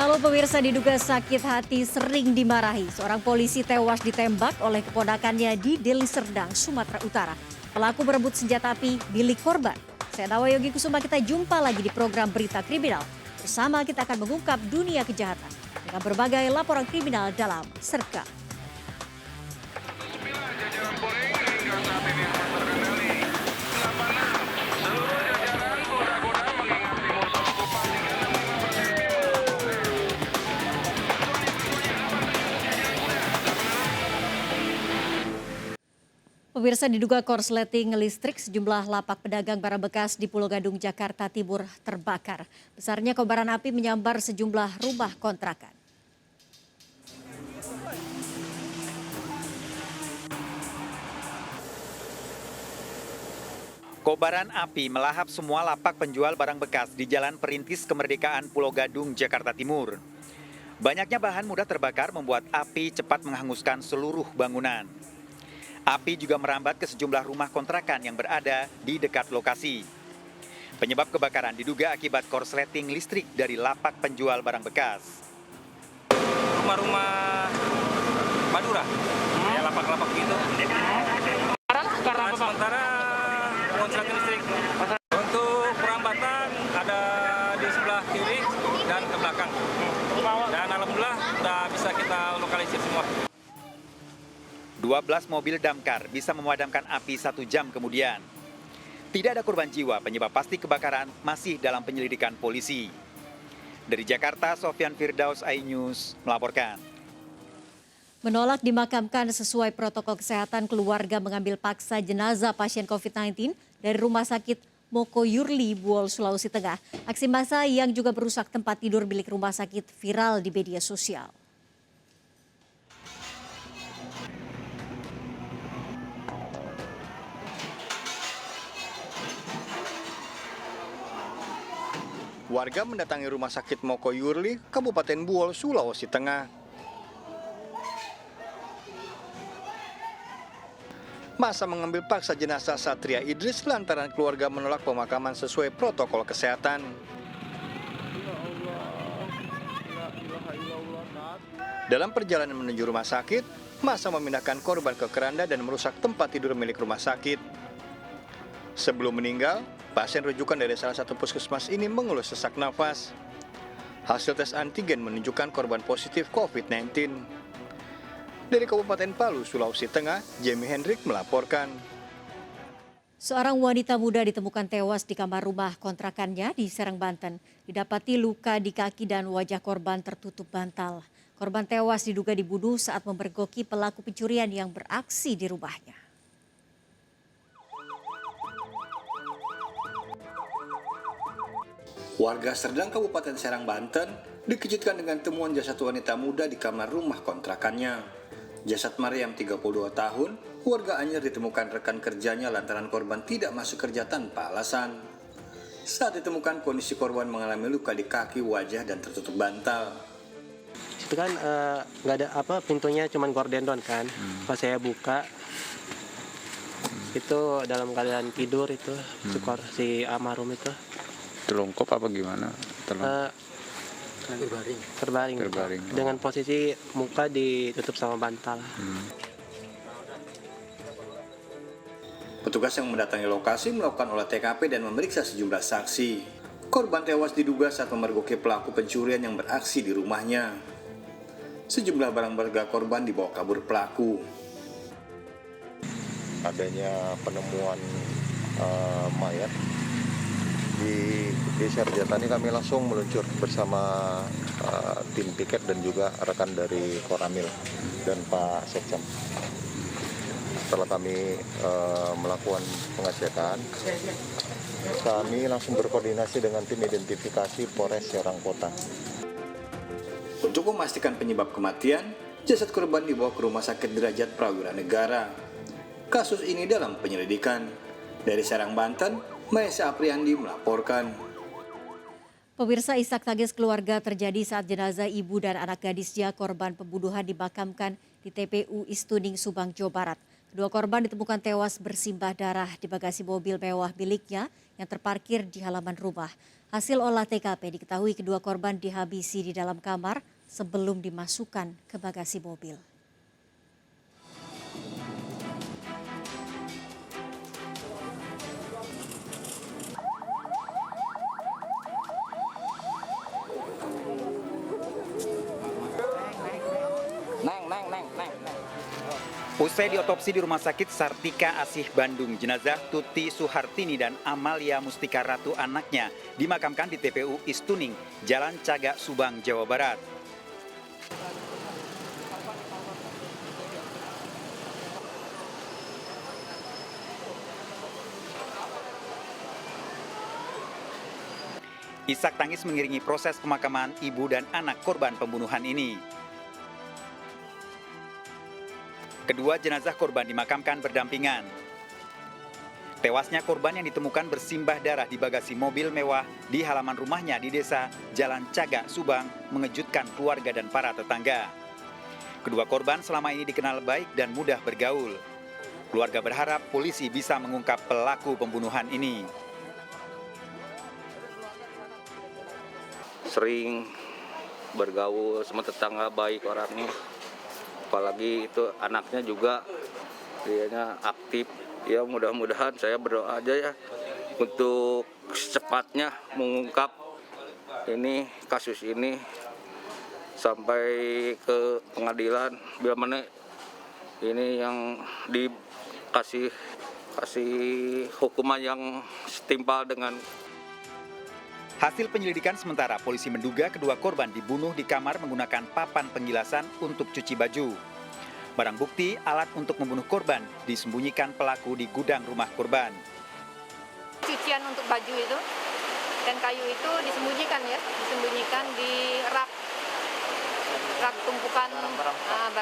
Halo pemirsa, diduga sakit hati sering dimarahi. Seorang polisi tewas ditembak oleh keponakannya di Deli Serdang, Sumatera Utara. Pelaku berebut senjata api milik korban. Saya Nawa Yogi Kusuma, kita jumpa lagi di program Berita Kriminal. Bersama kita akan mengungkap dunia kejahatan dengan berbagai laporan kriminal dalam Serka. Pemirsa, diduga korsleting listrik sejumlah lapak pedagang barang bekas di Pulau Gadung, Jakarta Timur terbakar. Besarnya kobaran api menyambar sejumlah rumah kontrakan. Kobaran api melahap semua lapak penjual barang bekas di Jalan Perintis Kemerdekaan Pulau Gadung, Jakarta Timur. Banyaknya bahan mudah terbakar membuat api cepat menghanguskan seluruh bangunan. Api juga merambat ke sejumlah rumah kontrakan yang berada di dekat lokasi. Penyebab kebakaran diduga akibat korsleting listrik dari lapak penjual barang bekas. Rumah-rumah Madura, kayak lapak-lapak gitu. Karena apa, Pak? Sementara korsleting listrik. Untuk perambatan ada di sebelah kiri dan ke belakang. Dan alhamdulillah sudah bisa kita lokalisir semua. 12 mobil damkar bisa memadamkan api 1 jam kemudian. Tidak ada korban jiwa, penyebab pasti kebakaran masih dalam penyelidikan polisi. Dari Jakarta, Sofyan Firdaus, iNews melaporkan. Menolak dimakamkan sesuai protokol kesehatan, keluarga mengambil paksa jenazah pasien COVID-19 dari Rumah Sakit Moko Yurli, Buol, Sulawesi Tengah. Aksi massa yang juga merusak tempat tidur milik rumah sakit viral di media sosial. Warga mendatangi Rumah Sakit Moko Yurli, Kabupaten Buol, Sulawesi Tengah. Massa mengambil paksa jenazah Satria Idris lantaran keluarga menolak pemakaman sesuai protokol kesehatan. Dalam perjalanan menuju rumah sakit, massa memindahkan korban ke keranda dan merusak tempat tidur milik rumah sakit. Sebelum meninggal, pasien rujukan dari salah satu puskesmas ini mengeluh sesak nafas. Hasil tes antigen menunjukkan korban positif COVID-19. Dari Kabupaten Palu, Sulawesi Tengah, Jamie Hendrik melaporkan. Seorang wanita muda ditemukan tewas di kamar rumah kontrakannya di Serang, Banten. Didapati luka di kaki dan wajah korban tertutup bantal. Korban tewas diduga dibunuh saat memergoki pelaku pencurian yang beraksi di rumahnya. Warga Serdang, Kabupaten Serang, Banten dikejutkan dengan temuan jasad wanita muda di kamar rumah kontrakannya. Jasad Mariam, 32 tahun, warga Anyer ditemukan rekan kerjanya lantaran korban tidak masuk kerja tanpa alasan. Saat ditemukan, kondisi korban mengalami luka di kaki, wajah, dan tertutup bantal. Itu kan nggak ada apa, pintunya cuma gordendon kan. Pas saya buka itu dalam keadaan tidur itu si almarhum itu. Terlungkup apa gimana? Terbaring. Dengan posisi muka ditutup sama bantal. Petugas yang mendatangi lokasi melakukan olah TKP dan memeriksa sejumlah saksi. Korban tewas diduga saat memergoki pelaku pencurian yang beraksi di rumahnya. Sejumlah barang berharga korban dibawa kabur pelaku. Adanya penemuan mayat di Desa Rejatani, kami langsung meluncur bersama tim piket dan juga rekan dari Koramil dan Pak Sekcam. Setelah kami melakukan pengecekan, kami langsung berkoordinasi dengan tim identifikasi Polres Serang Kota. Untuk memastikan penyebab kematian, jasad korban dibawa ke Rumah Sakit Derajat Prawira Negara. Kasus ini dalam penyelidikan. Dari Serang, Banten, Maesa Apriandi melaporkan. Pemirsa, isak tangis keluarga terjadi saat jenazah ibu dan anak gadisnya korban pembunuhan dimakamkan di TPU Istuning, Subang, Jawa Barat. Kedua korban ditemukan tewas bersimbah darah di bagasi mobil mewah miliknya yang terparkir di halaman rumah. Hasil olah TKP diketahui kedua korban dihabisi di dalam kamar sebelum dimasukkan ke bagasi mobil. Usai diotopsi di Rumah Sakit Sartika Asih Bandung, jenazah Tuti Suhartini dan Amalia Mustika Ratu anaknya dimakamkan di TPU Istuning, Jalan Cagak, Subang, Jawa Barat. Isak tangis mengiringi proses pemakaman ibu dan anak korban pembunuhan ini. Kedua jenazah korban dimakamkan berdampingan. Tewasnya korban yang ditemukan bersimbah darah di bagasi mobil mewah di halaman rumahnya di desa Jalan Cagak, Subang mengejutkan keluarga dan para tetangga. Kedua korban selama ini dikenal baik dan mudah bergaul. Keluarga berharap polisi bisa mengungkap pelaku pembunuhan ini. Sering bergaul sama tetangga, baik orangnya. Apalagi itu anaknya juga dianya aktif. Ya mudah-mudahan saya berdoa aja ya untuk secepatnya mengungkap ini kasus ini sampai ke pengadilan, biar mana ini yang dikasih hukuman yang setimpal dengan. Hasil penyelidikan sementara, polisi menduga kedua korban dibunuh di kamar menggunakan papan penggilasan untuk cuci baju. Barang bukti alat untuk membunuh korban disembunyikan pelaku di gudang rumah korban. Cucian untuk baju itu dan kayu itu disembunyikan di rak tumpukan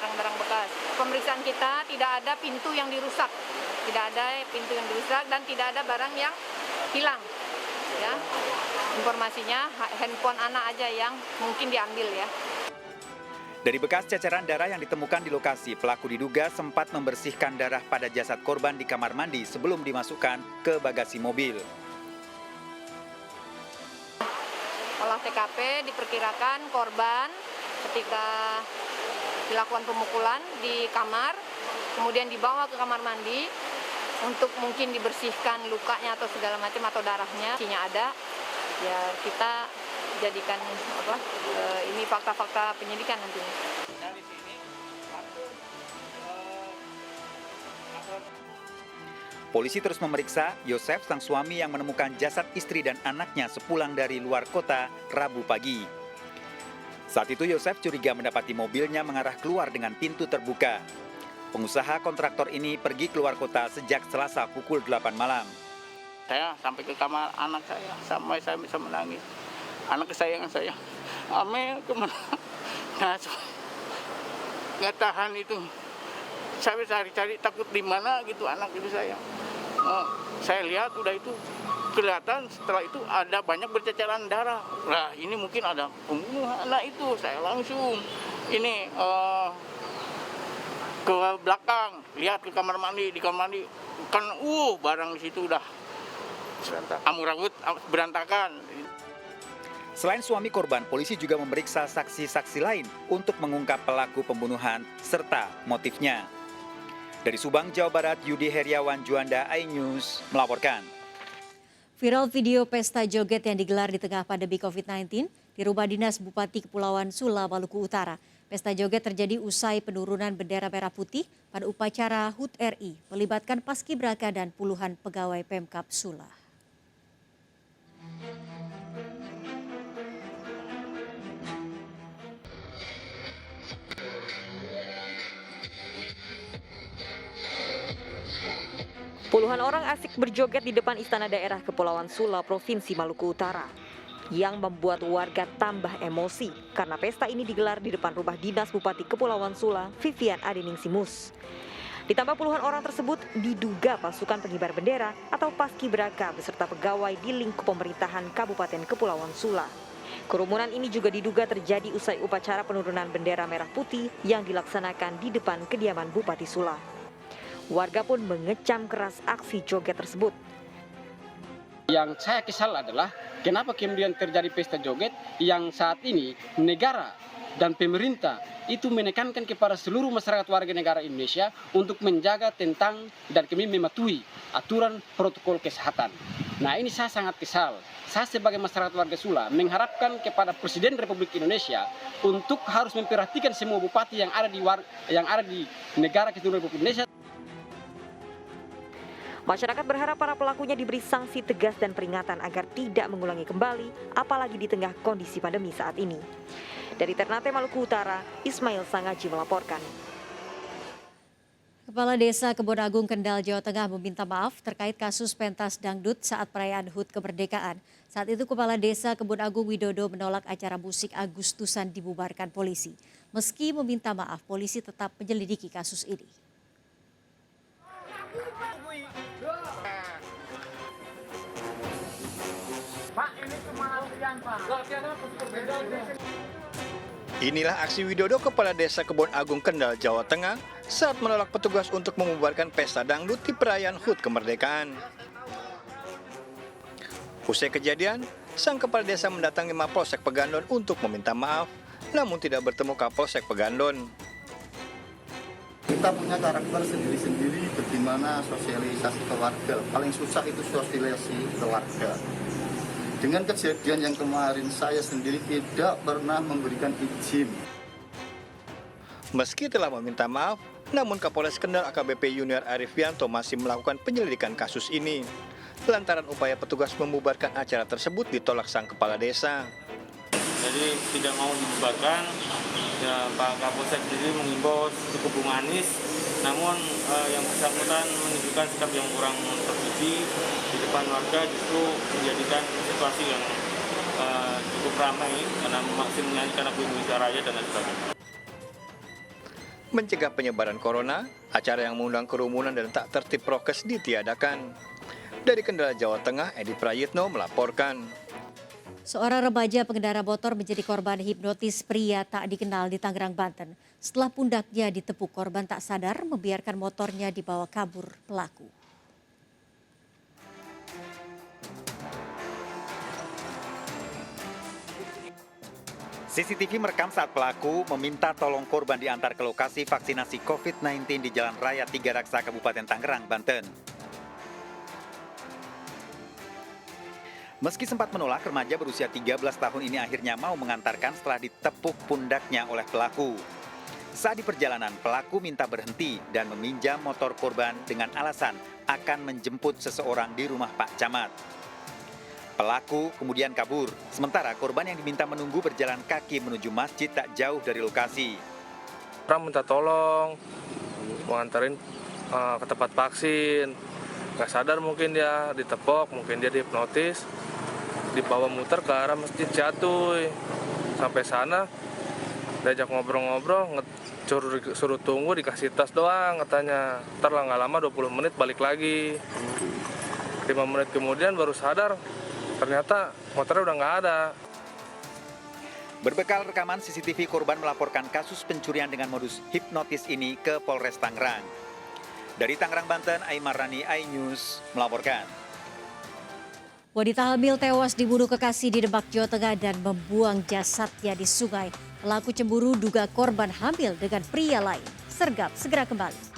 barang-barang bekas. Pemeriksaan kita tidak ada pintu yang dirusak, dan tidak ada barang yang hilang. Ya, informasinya handphone anak aja yang mungkin diambil ya. Dari bekas ceceran darah yang ditemukan di lokasi, pelaku diduga sempat membersihkan darah pada jasad korban di kamar mandi sebelum dimasukkan ke bagasi mobil. Olah TKP diperkirakan korban ketika dilakukan pemukulan di kamar, kemudian dibawa ke kamar mandi untuk mungkin dibersihkan lukanya atau segala macam atau darahnya. Jika ada, ya kita jadikan ini fakta-fakta penyidikan nantinya. Polisi terus memeriksa Yosef, sang suami yang menemukan jasad istri dan anaknya sepulang dari luar kota Rabu pagi. Saat itu Yosef curiga mendapati mobilnya mengarah keluar dengan pintu terbuka. Pengusaha kontraktor ini pergi keluar kota sejak Selasa pukul 8 malam. Saya sampai ke kamar anak saya, sampai saya bisa menangis. Anak kesayangan saya, Amel kemana? Nggak tahan itu. Saya cari-cari takut di mana gitu anak itu saya. Saya lihat udah itu kelihatan, setelah itu ada banyak berceceran darah. Nah ini mungkin ada pembunuhan. Nah itu saya langsung ini ke belakang, lihat ke kamar mandi, di kamar mandi kan barang di situ udah amuragut, berantakan. Selain suami korban, polisi juga memeriksa saksi-saksi lain untuk mengungkap pelaku pembunuhan serta motifnya. Dari Subang, Jawa Barat, Yudi Heriawan, Juanda, iNews melaporkan. Viral video pesta joget yang digelar di tengah pandemi COVID-19 di rumah dinas Bupati Kepulauan Sula, Maluku Utara. Pesta joget terjadi usai penurunan bendera merah putih pada upacara HUT RI melibatkan paskibraka dan puluhan pegawai Pemkab Sula. Puluhan orang asik berjoget di depan Istana Daerah Kepulauan Sula, Provinsi Maluku Utara, yang membuat warga tambah emosi karena pesta ini digelar di depan rumah dinas Bupati Kepulauan Sula, Vivian Adiningsimus. Ditambah puluhan orang tersebut diduga pasukan pengibar bendera atau paskibraka beserta pegawai di lingkup pemerintahan Kabupaten Kepulauan Sula. Kerumunan ini juga diduga terjadi usai upacara penurunan bendera merah putih yang dilaksanakan di depan kediaman Bupati Sula. Warga pun mengecam keras aksi joget tersebut. Yang saya kesal adalah kenapa kemudian terjadi pesta joget yang saat ini negara dan pemerintah itu menekankan kepada seluruh masyarakat warga negara Indonesia untuk menjaga tentang dan kemudian mematuhi aturan protokol kesehatan. Nah, ini saya sangat kesal. Saya sebagai masyarakat warga Sula mengharapkan kepada Presiden Republik Indonesia untuk harus memperhatikan semua bupati yang ada di negara Kesatuan Republik Indonesia. Masyarakat berharap para pelakunya diberi sanksi tegas dan peringatan agar tidak mengulangi kembali, apalagi di tengah kondisi pandemi saat ini. Dari Ternate, Maluku Utara, Ismail Sangaji melaporkan. Kepala Desa Kebon Agung, Kendal, Jawa Tengah meminta maaf terkait kasus pentas dangdut saat perayaan HUT kemerdekaan. Saat itu Kepala Desa Kebon Agung Widodo menolak acara musik Agustusan dibubarkan polisi. Meski meminta maaf, polisi tetap menyelidiki kasus ini. Inilah aksi Widodo Kepala Desa Kebon Agung Kendal, Jawa Tengah saat menolak petugas untuk membubarkan pesta dangdut di perayaan HUT kemerdekaan. Usai kejadian, sang kepala desa mendatangi Mapolsek Pegandon untuk meminta maaf, namun tidak bertemu Kapolsek Pegandon. Kita punya karakter sendiri-sendiri bagaimana sosialisasi ke warga. Paling susah itu sosialisasi ke warga. Dengan kejadian yang kemarin, saya sendiri tidak pernah memberikan izin. Meski telah meminta maaf, namun Kapolres Kendal AKBP Junior Arifianto masih melakukan penyelidikan kasus ini. Lantaran upaya petugas membubarkan acara tersebut ditolak sang kepala desa. Jadi tidak mau dibubarkan, ya, Pak Kapolsek sendiri mengimbau cukup humanis, namun yang bersangkutan menunjukkan sikap yang kurang terpuji di depan warga, justru menjadikan situasi yang cukup ramai karena masih menyanyikan lagu Indonesia Raya dan lain sebagainya. Mencegah penyebaran corona, acara yang mengundang kerumunan dan tak tertib prokes ditiadakan. Dari Kendal, Jawa Tengah, Edi Prayitno melaporkan. Seorang remaja pengendara motor menjadi korban hipnotis pria tak dikenal di Tangerang, Banten. Setelah pundaknya ditepuk, korban tak sadar membiarkan motornya dibawa kabur pelaku. CCTV merekam saat pelaku meminta tolong korban diantar ke lokasi vaksinasi COVID-19 di Jalan Raya Tiga Raksa, Kabupaten Tangerang, Banten. Meski sempat menolak, remaja berusia 13 tahun ini akhirnya mau mengantarkan setelah ditepuk pundaknya oleh pelaku. Saat di perjalanan, pelaku minta berhenti dan meminjam motor korban dengan alasan akan menjemput seseorang di rumah Pak Camat. Pelaku kemudian kabur, sementara korban yang diminta menunggu berjalan kaki menuju masjid tak jauh dari lokasi. Orang minta tolong, mau nganterin ke tempat vaksin. Nggak sadar mungkin dia ditepok, mungkin dia dihipnotis, dibawa muter ke arah masjid Jatuh. Sampai sana diajak ngobrol-ngobrol, suruh tunggu, dikasih tas doang katanya. Ntar lah nggak lama 20 menit balik lagi. 5 menit kemudian baru sadar ternyata motornya udah nggak ada. Berbekal rekaman CCTV, korban melaporkan kasus pencurian dengan modus hipnotis ini ke Polres Tangerang. Dari Tangerang, Banten, Aimar Rani, iNews melaporkan. Wanita hamil tewas dibunuh kekasih di Demak, Jawa Tengah dan membuang jasadnya di sungai. Pelaku cemburu duga korban hamil dengan pria lain. Sergap segera kembali.